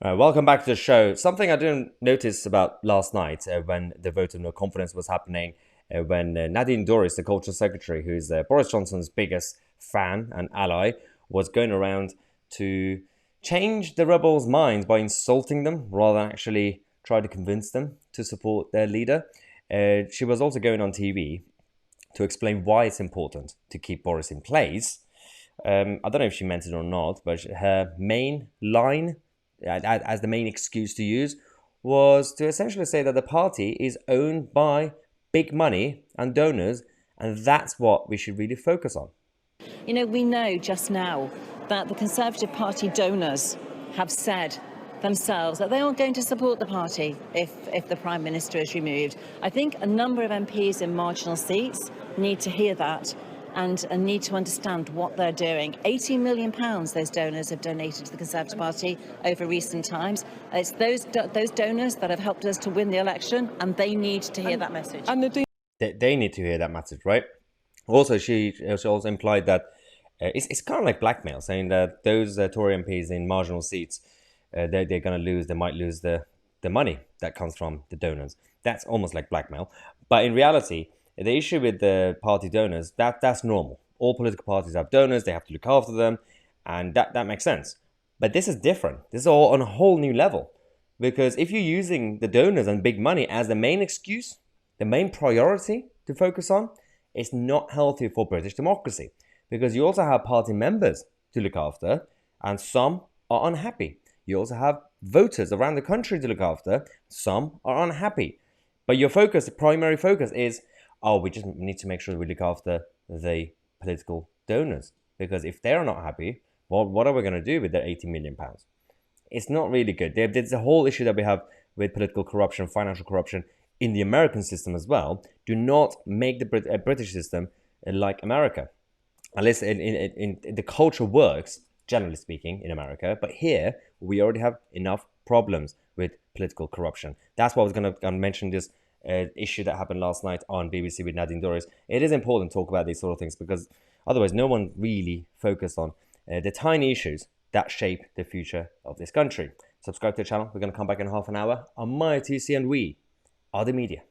Welcome back to the show. Something I didn't notice about last night when the vote of no confidence was happening, when Nadine Dorries, the cultural secretary, who is Boris Johnson's biggest fan and ally, was going around to change the rebels' minds by insulting them rather than actually try to convince them to support their leader. She was also going on TV to explain why it's important to keep Boris in place. I don't know if she meant it or not, but her main line as the main excuse to use was to essentially say that the party is owned by big money and donors, and that's what we should really focus on. You know, we know just now that the Conservative Party donors have said themselves that they aren't going to support the party if the Prime Minister is removed. I think a number of MPs in marginal seats need to hear that and need to understand what they're doing. £18 million those donors have donated to the Conservative Party over recent times. It's those donors that have helped us to win the election, and they need to hear that message. And they need to hear that message, right? Also, she also implied that it's kind of like blackmail, saying that those Tory MPs in marginal seats, they're going to lose, they might lose the money that comes from the donors. That's almost like blackmail. But in reality, the issue with the party donors, that's normal. All political parties have donors, they have to look after them, and that makes sense. But this is different. This is all on a whole new level. Because if you're using the donors and big money as the main excuse, the main priority to focus on, it's not healthy for British democracy. Because you also have party members to look after, and some are unhappy. You also have voters around the country to look after, some are unhappy. But your focus, the primary focus is, we just need to make sure we look after the political donors. Because if they're not happy, well, what are we going to do with their £80 million? It's not really good. There's a whole issue that we have with political corruption, financial corruption in the American system as well. Do not make the British system like America. Unless the culture works, generally speaking, in America. But here, we already have enough problems with political corruption. That's why I was going to mention this issue that happened last night on BBC with Nadine Dorries. It is important to talk about these sort of things because otherwise no one really focused on the tiny issues that shape the future of this country. Subscribe to the channel. We're going to come back in half an hour. I'm Tousi and we are the media.